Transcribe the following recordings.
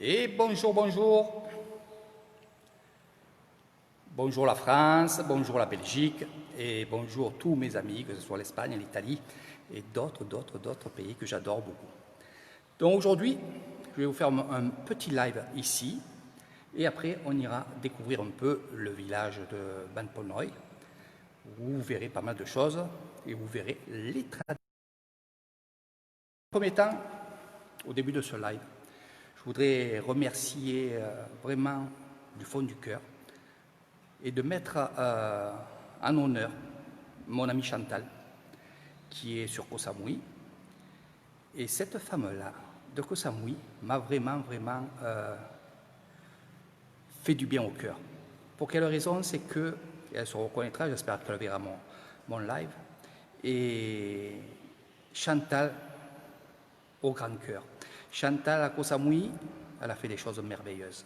Et bonjour, bonjour. Bonjour la France, bonjour la Belgique et bonjour tous mes amis, que ce soit l'Espagne, l'Italie et d'autres pays que j'adore beaucoup. Donc aujourd'hui, je vais vous faire un petit live ici et après on ira découvrir un peu le village de Ban Polnoy. Vous verrez pas mal de choses et vous verrez les traditions. En premier temps, au début de ce live, je voudrais remercier vraiment du fond du cœur et de mettre en honneur mon ami Chantal, qui est sur Koh Samui. Et cette femme-là, de Koh Samui, m'a vraiment fait du bien au cœur. Pour quelle raison? C'est que, et elle se reconnaîtra, j'espère qu'elle verra mon live, et Chantal au grand cœur. Chantal à Koh Samui, elle a fait des choses merveilleuses.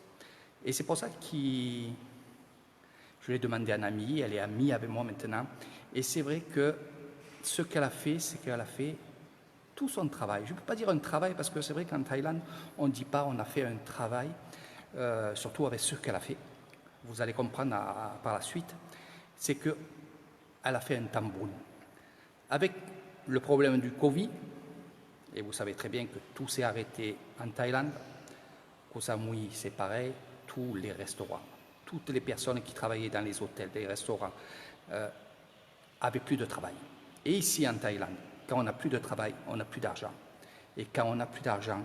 Et c'est pour ça que je l'ai demandé à un ami, elle est amie avec moi maintenant. Et c'est vrai que ce qu'elle a fait, c'est qu'elle a fait tout son travail. Je ne peux pas dire un travail parce que c'est vrai qu'en Thaïlande, on ne dit pas on a fait un travail, surtout avec ce qu'elle a fait. Vous allez comprendre par la suite. C'est qu'elle a fait un tambour. Avec le problème du Covid, et vous savez très bien que tout s'est arrêté en Thaïlande, Koh Samui c'est pareil, tous les restaurants, toutes les personnes qui travaillaient dans les hôtels, les restaurants, avaient plus de travail. Et ici en Thaïlande, quand on n'a plus de travail, on n'a plus d'argent. Et quand on n'a plus d'argent,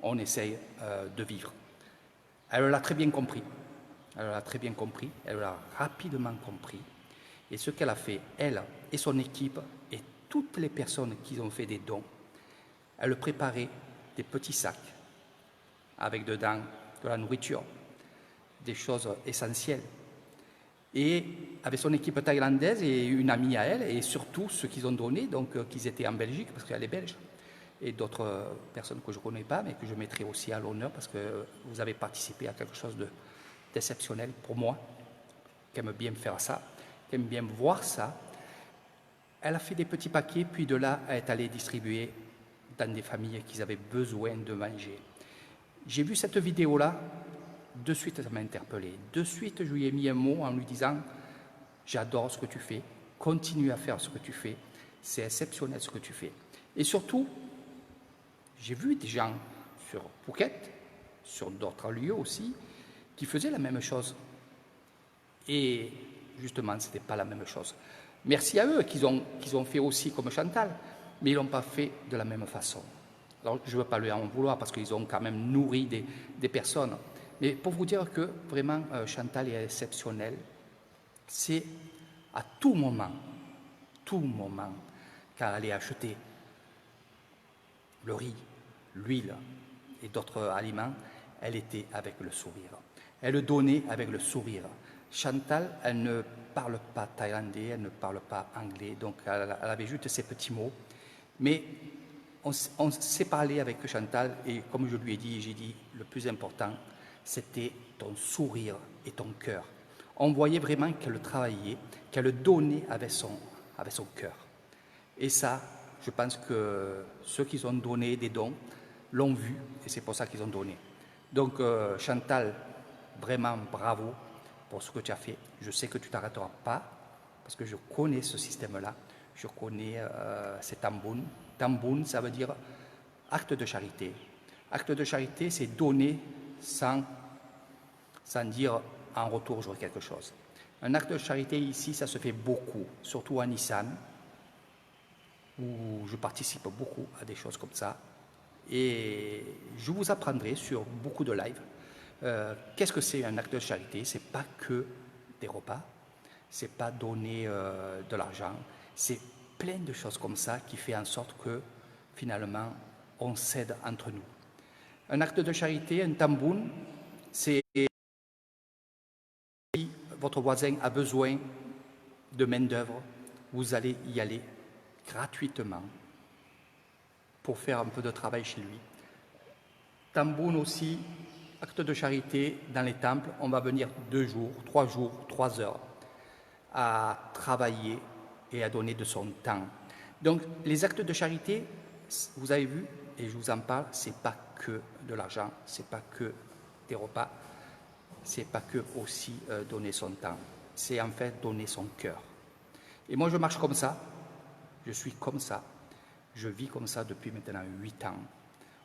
on essaye de vivre. Elle l'a très bien compris. Elle l'a très bien compris. Elle l'a rapidement compris. Et ce qu'elle a fait, elle et son équipe, et toutes les personnes qui ont fait des dons, elle préparait des petits sacs avec dedans de la nourriture, des choses essentielles. Et avec son équipe thaïlandaise et une amie à elle, et surtout ceux qui ont donné, donc qu'ils étaient en Belgique, parce qu'elle est belge, et d'autres personnes que je ne connais pas, mais que je mettrai aussi à l'honneur, parce que vous avez participé à quelque chose d'exceptionnel pour moi, qui aime bien faire ça, qui aime bien voir ça. Elle a fait des petits paquets, puis de là, elle est allée distribuer dans des familles qui avaient besoin de manger. J'ai vu cette vidéo-là, de suite ça m'a interpellé. De suite, je lui ai mis un mot en lui disant « J'adore ce que tu fais, continue à faire ce que tu fais, c'est exceptionnel ce que tu fais. » Et surtout, j'ai vu des gens sur Phuket, sur d'autres lieux aussi, qui faisaient la même chose. Et justement, ce n'était pas la même chose. Merci à eux qu'ils ont fait aussi comme Chantal, mais ils ne l'ont pas fait de la même façon. Alors, je ne veux pas lui en vouloir parce qu'ils ont quand même nourri des personnes. Mais pour vous dire que vraiment Chantal est exceptionnelle, c'est à tout moment, quand elle est acheter le riz, l'huile et d'autres aliments, elle était avec le sourire. Elle donnait avec le sourire. Chantal, elle ne parle pas thaïlandais, elle ne parle pas anglais, donc elle avait juste ces petits mots. Mais on s'est parlé avec Chantal et comme je lui ai dit, j'ai dit, le plus important, c'était ton sourire et ton cœur. On voyait vraiment qu'elle travaillait, qu'elle donnait avec son cœur. Et ça, je pense que ceux qui ont donné des dons l'ont vu et c'est pour ça qu'ils ont donné. Donc Chantal, vraiment bravo pour ce que tu as fait. Je sais que tu ne t'arrêteras pas parce que je connais ce système-là. Je connais ces tamboun. Tamboun, ça veut dire acte de charité. Acte de charité, c'est donner sans dire en retour j'aurai quelque chose. Un acte de charité ici, ça se fait beaucoup, surtout à Nissan, où je participe beaucoup à des choses comme ça. Et je vous apprendrai sur beaucoup de lives qu'est-ce que c'est un acte de charité. C'est pas que des repas, c'est pas donner de l'argent, c'est plein de choses comme ça qui fait en sorte que finalement on s'aide entre nous. Un acte de charité, un tamboun, c'est si votre voisin a besoin de main-d'œuvre, vous allez y aller gratuitement pour faire un peu de travail chez lui. Tamboun aussi, acte de charité dans les temples, on va venir 2 jours, 3 heures à travailler et à donner de son temps. Donc les actes de charité, vous avez vu, et je vous en parle, c'est pas que de l'argent, c'est pas que des repas, c'est pas que aussi donner son temps, c'est en fait donner son cœur. Et moi je marche comme ça, je suis comme ça, je vis comme ça depuis maintenant 8 ans,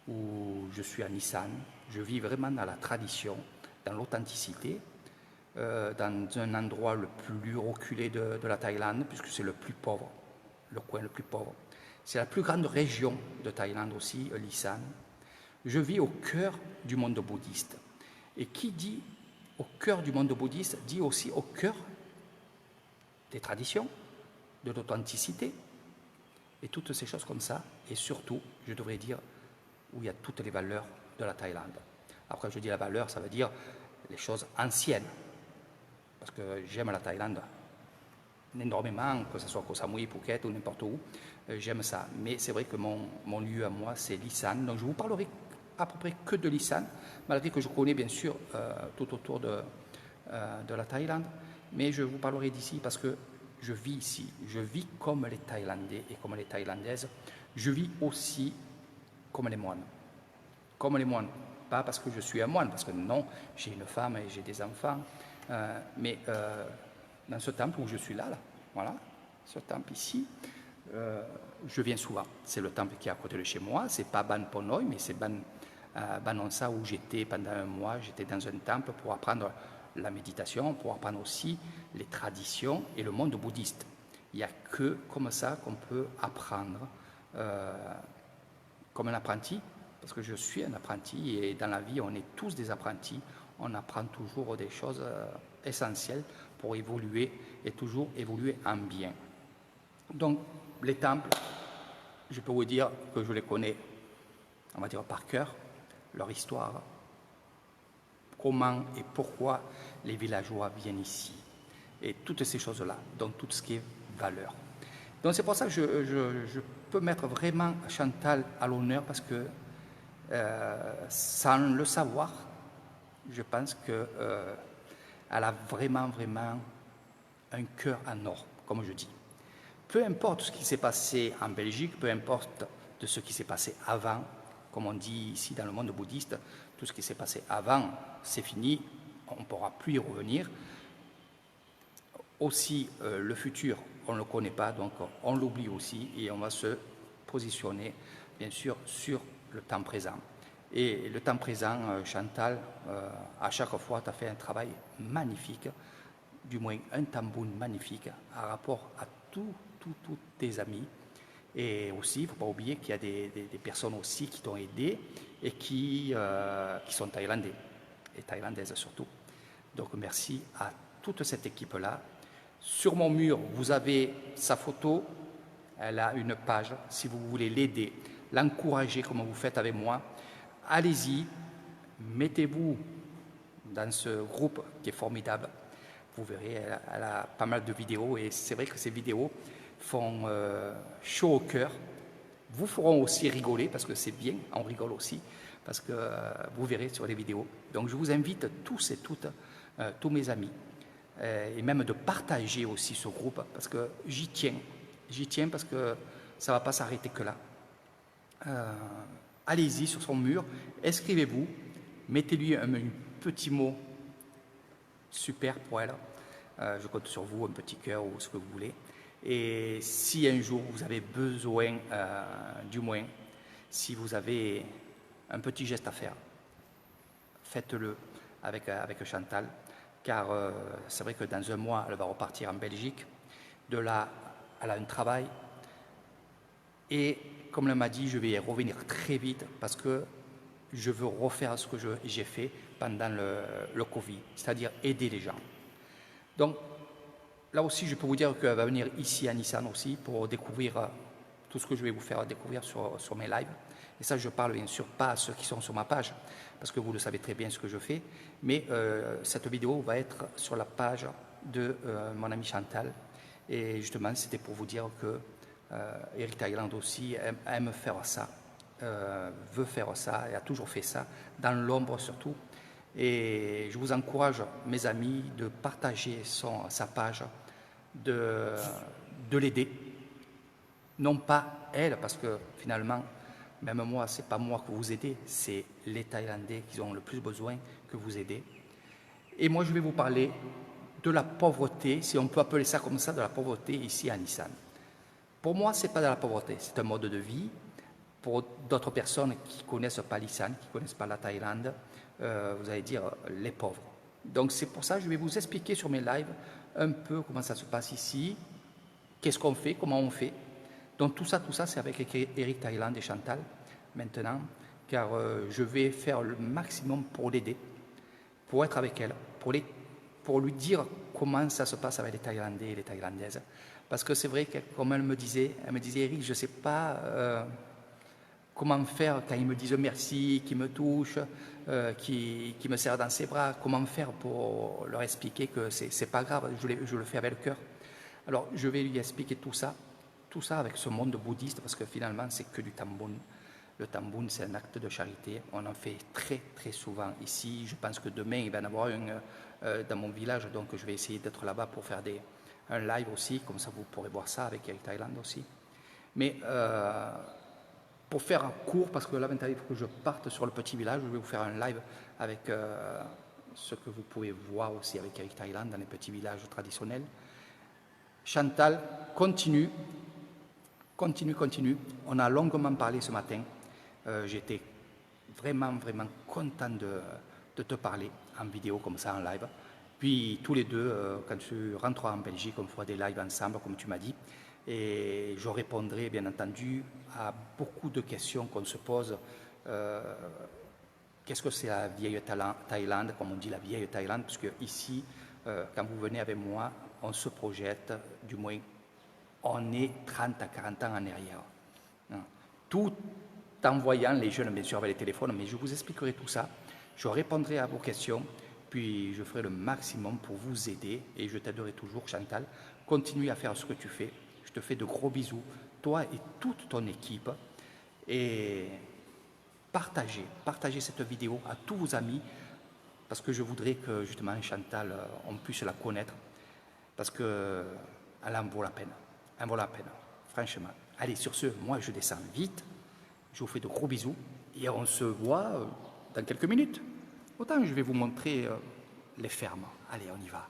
où je suis à Nissan, je vis vraiment dans la tradition, dans l'authenticité, dans un endroit le plus reculé de la Thaïlande, puisque c'est le plus pauvre, le coin le plus pauvre. C'est la plus grande région de Thaïlande aussi, Lisan. Je vis au cœur du monde bouddhiste. Et qui dit au cœur du monde bouddhiste, dit aussi au cœur des traditions, de l'authenticité, et toutes ces choses comme ça. Et surtout, je devrais dire, où il y a toutes les valeurs de la Thaïlande. Après, je dis la valeur, ça veut dire les choses anciennes. Parce que j'aime la Thaïlande énormément, que ce soit Koh Samui, Phuket ou n'importe où, j'aime ça. Mais c'est vrai que mon lieu à moi, c'est Lisan. Donc je vous parlerai à peu près que de Lisan, malgré que je connais bien sûr tout autour de la Thaïlande. Mais je vous parlerai d'ici parce que je vis ici. Je vis comme les Thaïlandais et comme les Thaïlandaises. Je vis aussi comme les moines. Comme les moines. Pas parce que je suis un moine, parce que non, j'ai une femme et j'ai des enfants. Mais dans ce temple où je suis là, voilà, ce temple ici, je viens souvent. C'est le temple qui est à côté de chez moi. C'est pas Ban Ponoy, mais c'est Ban Onsa où j'étais pendant un mois. J'étais dans un temple pour apprendre la méditation, pour apprendre aussi les traditions et le monde bouddhiste. Il n'y a que comme ça qu'on peut apprendre comme un apprenti, parce que je suis un apprenti et dans la vie on est tous des apprentis. On apprend toujours des choses essentielles pour évoluer et toujours évoluer en bien. Donc, les temples, je peux vous dire que je les connais, on va dire par cœur, leur histoire, comment et pourquoi les villageois viennent ici, et toutes ces choses-là, donc tout ce qui est valeur. Donc c'est pour ça que je peux mettre vraiment Chantal à l'honneur, parce que sans le savoir, je pense qu'elle a vraiment un cœur en or, comme je dis. Peu importe ce qui s'est passé en Belgique, peu importe de ce qui s'est passé avant, comme on dit ici dans le monde bouddhiste, tout ce qui s'est passé avant, c'est fini, on ne pourra plus y revenir. Aussi, le futur, on ne le connaît pas, donc on l'oublie aussi, et on va se positionner, bien sûr, sur le temps présent. Et le temps présent, Chantal, à chaque fois, tu as fait un travail magnifique, du moins un tambour magnifique, par rapport à tous tes amis. Et aussi, il ne faut pas oublier qu'il y a des personnes aussi qui t'ont aidé et qui sont thaïlandais, et thaïlandaises surtout. Donc merci à toute cette équipe-là. Sur mon mur, vous avez sa photo, elle a une page, si vous voulez l'aider, l'encourager comme vous faites avec moi, allez-y, mettez-vous dans ce groupe qui est formidable. Vous verrez, elle a pas mal de vidéos et c'est vrai que ces vidéos font chaud au cœur. Vous feront aussi rigoler parce que c'est bien, on rigole aussi, parce que vous verrez sur les vidéos. Donc je vous invite tous et toutes, tous mes amis, et même de partager aussi ce groupe parce que j'y tiens parce que ça ne va pas s'arrêter que là. Allez-y sur son mur, inscrivez-vous, mettez-lui un petit mot super pour elle. Je compte sur vous, un petit cœur ou ce que vous voulez. Et si un jour vous avez besoin, du moins, si vous avez un petit geste à faire, faites-le avec Chantal, car c'est vrai que dans un mois, elle va repartir en Belgique. De là, elle a un travail. Et comme elle m'a dit, je vais y revenir très vite parce que je veux refaire ce que j'ai fait pendant le Covid, c'est-à-dire aider les gens. Donc, là aussi, je peux vous dire qu'elle va venir ici à Nissan aussi pour découvrir tout ce que je vais vous faire découvrir sur mes lives. Et ça, je parle bien sûr pas à ceux qui sont sur ma page, parce que vous le savez très bien ce que je fais, mais cette vidéo va être sur la page de mon ami Chantal. Et justement, c'était pour vous dire que Eric Thailand aussi aime faire ça, veut faire ça et a toujours fait ça, dans l'ombre surtout. Et je vous encourage, mes amis, de partager sa page, de l'aider. Non pas elle, parce que finalement, Même moi, ce n'est pas moi que vous aidez, c'est les Thaïlandais qui ont le plus besoin que vous aidez. Et moi, je vais vous parler de la pauvreté, si on peut appeler ça comme ça, de la pauvreté ici à Nissan. Pour moi, ce n'est pas de la pauvreté, c'est un mode de vie. Pour d'autres personnes qui ne connaissent pas Nissan, qui ne connaissent pas la Thaïlande, vous allez dire les pauvres. Donc c'est pour ça que je vais vous expliquer sur mes lives un peu comment ça se passe ici, qu'est-ce qu'on fait, comment on fait. Donc tout ça c'est avec Eric Thaïlande et Chantal maintenant, car je vais faire le maximum pour l'aider, pour être avec elle, pour lui dire comment ça se passe avec les Thaïlandais et les Thaïlandaises. Parce que c'est vrai que, comme elle me disait Eric, je ne sais pas comment faire quand ils me disent merci, qu'ils me touchent, qui me serrent dans ses bras, comment faire pour leur expliquer que c'est pas grave, je le fais avec le cœur. Alors je vais lui expliquer tout ça avec ce monde bouddhiste, parce que finalement c'est que du tambun. Le tambun, c'est un acte de charité. On en fait très très souvent ici. Je pense que demain il va y en avoir une dans mon village, donc je vais essayer d'être là-bas pour faire un live aussi, comme ça vous pourrez voir ça avec Eric Thaïlande aussi. Mais pour faire court, parce que là maintenant il faut que je parte sur le petit village, je vais vous faire un live avec ce que vous pouvez voir aussi avec Eric Thaïlande dans les petits villages traditionnels. Chantal, continue. On a longuement parlé ce matin. J'étais vraiment content de te parler en vidéo comme ça, en live. Puis tous les deux, quand tu rentreras en Belgique, on fera des lives ensemble, comme tu m'as dit. Et je répondrai, bien entendu, à beaucoup de questions qu'on se pose. Qu'est-ce que c'est la vieille Thaïlande, comme on dit la vieille Thaïlande, parce que ici, quand vous venez avec moi, on se projette, du moins, on est 30 à 40 ans en arrière. Tout en voyant les jeunes, bien sûr, avec les téléphones, mais je vous expliquerai tout ça. Je répondrai à vos questions, puis je ferai le maximum pour vous aider, et je t'aiderai toujours, Chantal. Continue à faire ce que tu fais. Je te fais de gros bisous, toi et toute ton équipe, et partagez cette vidéo à tous vos amis, parce que je voudrais que, justement, Chantal, on puisse la connaître, parce qu'elle en vaut la peine. Elle vaut la peine, franchement. Allez, sur ce, moi, je descends vite. Je vous fais de gros bisous et on se voit dans quelques minutes. Autant je vais vous montrer les fermes. Allez, on y va.